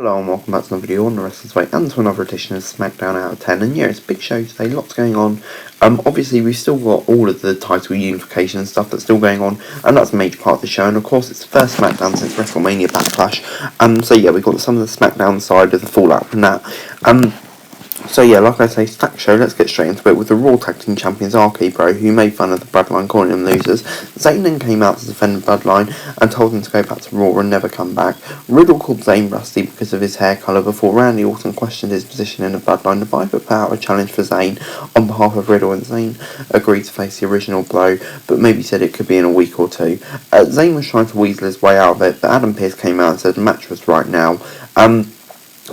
Hello and welcome back to another video on the Wrestler's Way and to another edition of Smackdown Out of 10. And yeah, it's a big show today, lots going on. Obviously we've still got all of the title unification and stuff that's still going on, and that's a major part of the show. And of course it's the first Smackdown since WrestleMania Backlash. So yeah, we've got some of the Smackdown side of the fallout from that. So yeah, like I say, stacked show, let's get straight into it with the Raw Tag Team Champions RK-Bro, who made fun of the Bloodline calling them losers. Zayn then came out to defend the Bloodline and told them to go back to Raw and never come back. Riddle called Zayn rusty because of his hair colour before Randy Orton questioned his position in the Bloodline. The Viper put out a challenge for Zayn on behalf of Riddle, and Zayn agreed to face the original blow, but maybe said it could be in a week or two. Zayn was trying to weasel his way out of it, but Adam Pearce came out and said the match was right now.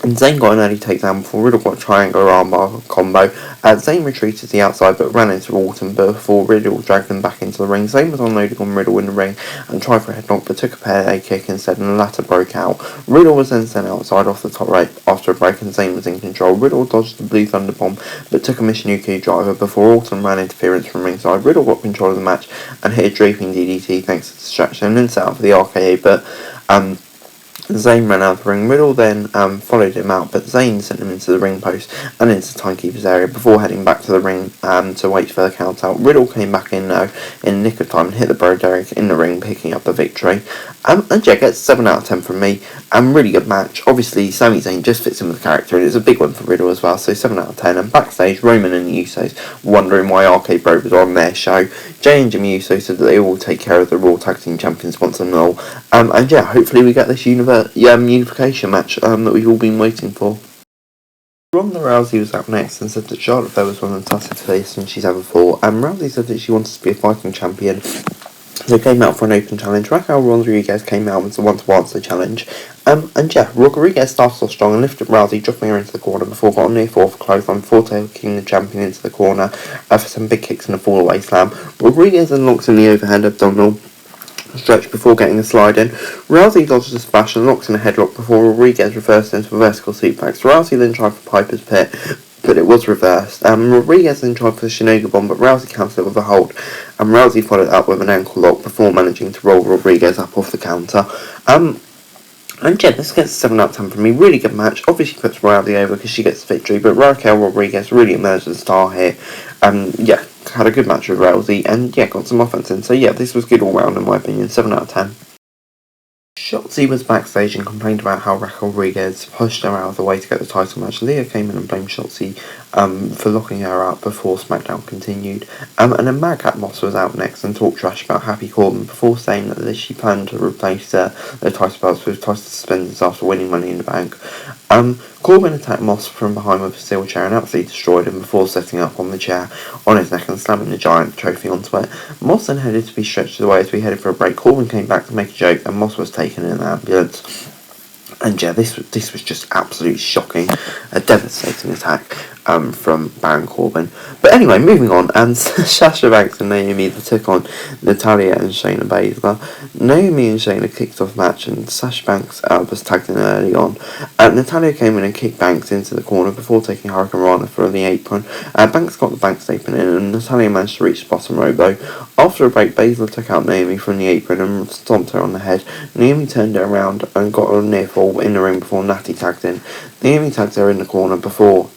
And Zayn got an early takedown before Riddle got a triangular armbar combo. Zayn retreated to the outside but ran into Orton before Riddle dragged him back into the ring. Zayn was unloading on Riddle in the ring and tried for a headlock but took a parry kick instead, and the latter broke out. Riddle was then sent outside off the top right after a break and Zayn was in control. Riddle dodged the blue thunder bomb but took a Michinoku driver before Orton ran interference from ringside. Riddle got control of the match and hit a draping DDT thanks to distraction and then set up for the RKO, but Zayn ran out of the ring. Riddle then followed him out, but Zayn sent him into the ring post and into the timekeeper's area before heading back to the ring to wait for the count out. Riddle came back in the nick of time and hit the Bro Derek in the ring, picking up the victory. And yeah, gets 7 out of 10 from me. Really good match. Obviously, Sami Zayn just fits in with the character, and it's a big one for Riddle as well, so 7 out of 10. And backstage, Roman and the Usos wondering why RK-Bro was on their show. Jay and Jimmy Uso said that they will take care of the Raw Tag Team Champions once and all. And yeah, hopefully we get this unification match that we've all been waiting for. Ronda Rousey was up next and said that Charlotte Flair was one of the toughest faces she's ever fought. Rousey said that she wanted to be a fighting champion. They came out for an open challenge. Raquel Rodriguez came out with the one-to-answer challenge. And yeah, Rodriguez started off strong and lifted Rousey, dropping her into the corner before got a near fall for clothesline before taking the champion into the corner for some big kicks and a fall-away slam. Rodriguez then locks in the overhand abdominal stretch before getting a slide in. Rousey dodges a splash and locks in a headlock before Rodriguez reversed into a vertical suplex. Rousey then tried for Piper's Pit, but it was reversed. Rodriguez then tried for the Shayna bomb, but Rousey cancelled it with a hold. Rousey followed up with an ankle lock before managing to roll Rodriguez up off the counter. And yeah, this gets 7 out of 10 from me. Really good match. Obviously puts Rousey over because she gets the victory, but Raquel Rodriguez really emerged as a star here. Yeah, had a good match with Rousey, and yeah, got some offense in. So yeah, this was good all round in my opinion. 7 out of 10. Shotzi was backstage and complained about how Raquel Rodriguez pushed her out of the way to get the title match. Leah came in and blamed Shotzi for locking her out before SmackDown continued. And then Madcap Moss was out next and talked trash about Happy Corbin before saying that she planned to replace the title belts with title suspenders after winning Money in the Bank. Corbin attacked Moss from behind with a steel chair and absolutely destroyed him before setting up on the chair on his neck and slamming the giant trophy onto it. Moss then headed to be stretched away as we headed for a break. Corbin came back to make a joke and Moss was taken in an ambulance. And yeah, this was just absolutely shocking. A devastating attack from Baron Corbin. But anyway, moving on, and Sasha Banks and Naomi took on Natalya and Shayna Baszler. Naomi and Shayna kicked off the match and Sasha Banks was tagged in early on. Natalya came in and kicked Banks into the corner before taking Hurricane Rana for the apron. Banks got the Banks apron in and Natalya managed to reach the bottom row though. After a break, Baszler took out Naomi from the apron and stomped her on the head. Naomi turned her around and got a near fall in the ring before Natty tagged in. Naomi tagged her in the corner before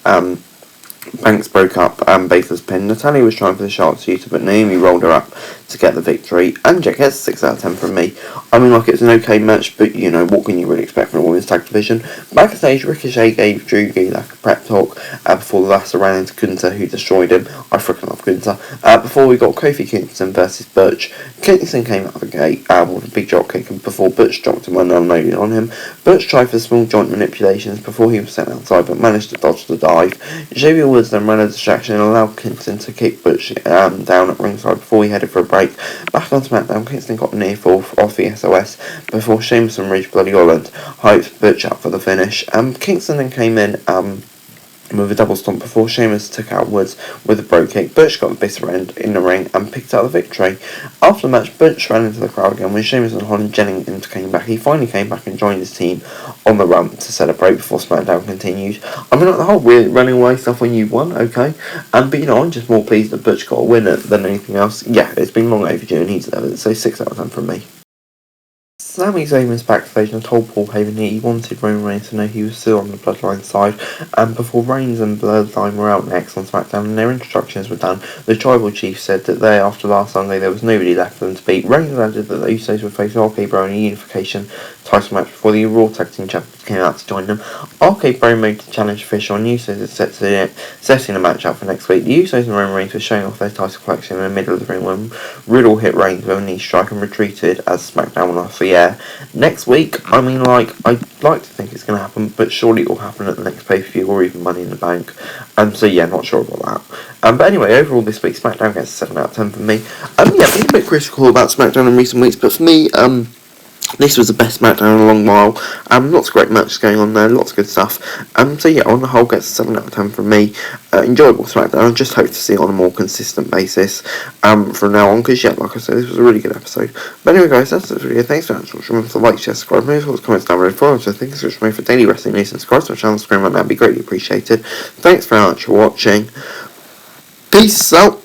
Banks broke up Baszler's pin. Natalya was trying for the sharp shooter, but Naomi rolled her up to get the victory. And Jack gets 6 out of 10 from me. I mean, like, it's an okay match, but, you know, what can you really expect from a women's tag division? Backstage, Ricochet gave Drew Gulak a prep talk before the latter ran into Gunther, who destroyed him. I freaking love Gunther. Before we got Kofi Kingston versus Butch. Kingston came out of the gate with a big drop kick before Butch dropped him and unloaded on him. Butch tried for small joint manipulations before he was sent outside, but managed to dodge the dive. Xavier Woods then ran a distraction and allowed Kingston to kick Butch down at ringside before he headed for a break. Back on SmackDown, Kingston got a near fall off the SOS before Sheamus reached Bloody Holland, hyped Butch up for the finish. Kingston then came in with a double stomp before Sheamus took out Woods with a bro kick. Butch got the bitter end in the ring and picked up the victory. After the match, Butch ran into the crowd again when Sheamus and Holland Jennings came back. He finally came back and joined his team on the ramp to celebrate before SmackDown continued. I mean, like, the whole weird running away stuff when you won, okay. But you know, I'm just more pleased that Butch got a winner than anything else. Yeah, it's been long overdue and he deserves it, so 6 out of 10 from me. Sami Zayn was backstage and told Paul Heyman he wanted Roman Reigns to know he was still on the Bloodline side, and before Reigns and Bloodline were out next on SmackDown and their introductions were done, the Tribal Chief said that after last Sunday there was nobody left for them to beat. Reigns added that the Usos would face RK Bro in a unification title match before the Raw Tag Team Champions came out to join them. RK Bro made the challenge official and Usos are setting a match up for next week. The Usos and Roman Reigns were showing off their title collection in the middle of the ring when Riddle hit Reigns with a knee strike and retreated as SmackDown went off the air. Next week, I'd like to think it's going to happen, but surely it will happen at the next pay-per-view or even Money in the Bank. So yeah, not sure about that. But anyway, overall this week, SmackDown gets a 7 out of 10 for me. Yeah, being a bit critical about SmackDown in recent weeks, but for me, this was the best SmackDown in a long while. Lots of great matches going on there, lots of good stuff. So yeah, on the whole, gets a 7 out of 10 from me. Enjoyable SmackDown. I just hope to see it on a more consistent basis from now on, because yeah, like I said, this was a really good episode. But anyway, guys, that's the video. Thanks for watching. Remember to like, share, subscribe, leave all the comments down below for us. So thank you so much for daily wrestling news and subscribe to my channel. Screen right now, would be greatly appreciated. Thanks very much for watching. Peace out.